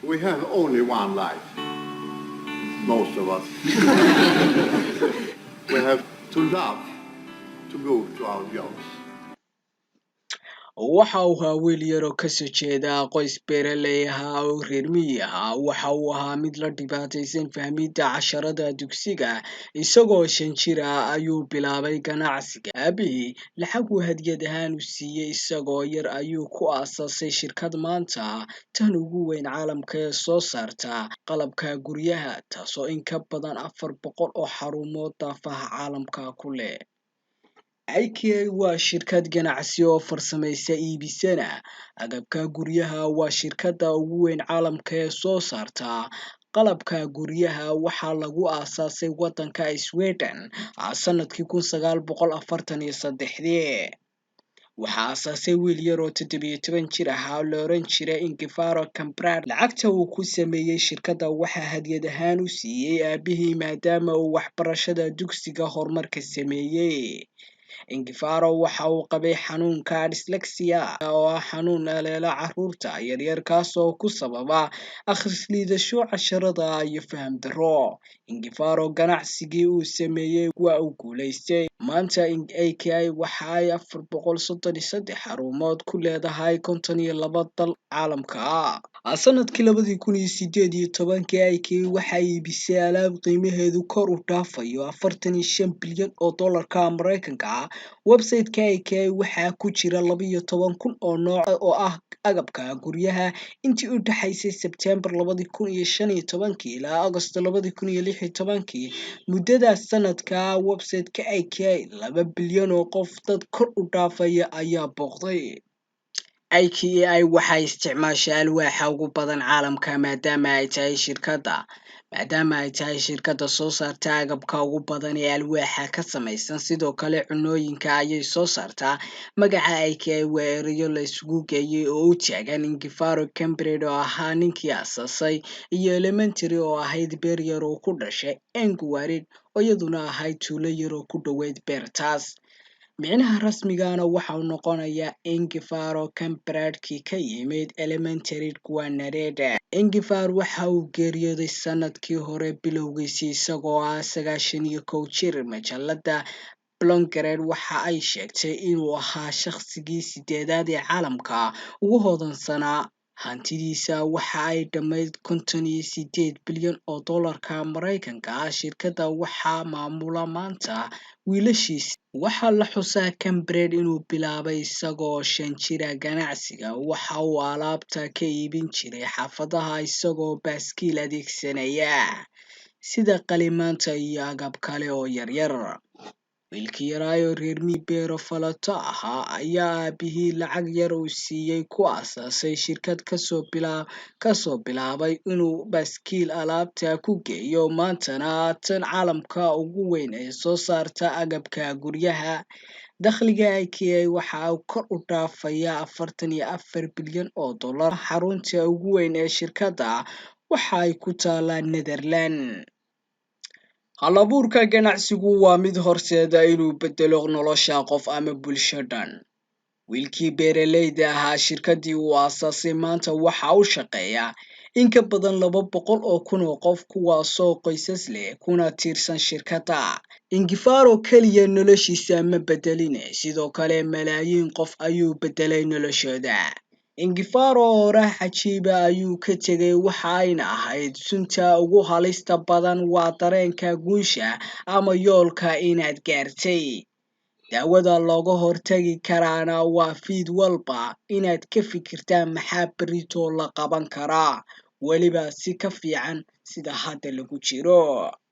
We have only one life, most of us. We have to love to go to our jobs. waxa uu ahaa wiil yar oo kasoo jeeda qoys beeraley ah oo reer miyi ah waxa uu ahaa mid la dhibaataysan fahmidda casharada dugsiga isagoo 5 jir ah ayuu bilaabay ganacsiga aabihii lacag uu hadiyad ahaan u siiyey isagoo yar ayuu ku aasaasay shirkad maanta tan ugu weyn caalamka ee soo saarta qalabka guryaha taasoo in ka badan 400 oo xarumood daafaha caalamka ku leh IKEA waa shirkad ganacsi oo farsamaysa iibisana agabka guryaha waa shirkadda ugu weyn caalamka ee soo saarta qalabka guryaha waxaa lagu aasaasay waddanka Sweden sanadkii 1943 waxaa aasaasay wiil yar oo 17 jir ah oo la oran jiray Ingvar Kamprad lacagta uu ku sameeyay shirkadda waxaa hadiyad ahaan u siiyay aabihii maadaama uu waxbarashada dugsiga horumar ka sameeyay Ingvar waxa uu qabay xanuunka dyslexia oo ah xanuun aleela carruurta yaryar kaas oo ku sababa akhris liidasho casharada iyo faham darro Ingvar ganacsigii uu sameeyay waa uu guuleystay maanta IKEA waxa ay 433 xarumood ku leedahay 52 dal caalamka sanadkii 2018 IKEA waxa ay iibisay alaab qiimaheedu kor u dhaafayo 45 bilyan oo dollarka Mareykanka website-ka IKEA waxa ku jira 12,000 oo nooc oo ah agabka guryaha intii u dhaxaysay September 2015 ilaa August 2016 muddada sanadka website-ka IKEA 2 bilyan oo qof dad kor u dhaafaya ayaa booqday IKEA waxay isticmaashaa alwaaxa ugu badan caalamka maadaama ay tahay shirkadda soo saarta agabka ugu badan ee alwaaxa ka samaysan sidoo kale cunooyinka ayay soo saartaa magaca IKEA waa erayo la isugu geeyay oo u taagan Ingvar Kamprad oo ahaa ninkii aasaasay iyo Elementary oo ahayd beer yar oo ku dhashay Ingvarid oo iyaduna ahayd tuulo yar oo ku dhoweyd beertaas micnaha rasmigana waxa uu noqonayaa Ingvar Kamprad ka yimid Elementary Guanareda Ingvar waxa uu geeriyooday sanadkii hore bilowgiisii isagoo ah 91 jir majalada Blomberg waxa ay sheegtay inuu ahaa shakhsigii 8aad ee caalamka ugu hodansanaa hantidiisa waxa ay dhammayd 58 bilyan oo dollarka Mareykanka shirkadda waxaa maamula maanta wiilashiisa waxaa la xusaa Kamprad inuu bilaabay isagoo 5 jir ganacsiga waxa uu alaabta ka iibin jiray xaafadaha isagoo baaskiil adeegsanaya sida qalimaanta iyo agab kale oo yaryar wiilkii yaraayo reer beero falato ahaa ayaa aabihii lacag yar uu siiyay ku aasaasay shirkad kasoo bilaabay inuu baaskiil alaabta ku geeyo maantana tan caalamka ugu weyn ee soo saarta agabka guryaha dakhliga IKEA waxa uu kor u dhaafaya 44 bilyan oo dollar xarunta ugu weyn ee shirkadda waxa ay ku taalaa Netherland halabuurka ganacsigu waa mid horseeda inuu bedelo nolosha qof ama bulsho dhan wiilkii beeraleyda ahaa shirkaddii uu aasaasay maanta waxa uu shaqeeyaa in ka badan 200 oo kun oo qof kuwaasoo qoysas leh kuna tiirsan shirkadda Ingvar kaliya noloshiisa ma bedelin sidoo kale malaayiin qof ayuu bedelay noloshooda Ingvar oraah cajiib ayuu ka tegay waxa ayna ahayd sunta ugu halista badan waa dareenka guusha ama yoolka inaad gaartay daawada looga hortagi karaana waa fiid walba inaad ka fikirtaa maxaa berito la qaban karaa waliba si ka fiican sida hadda lagu jiro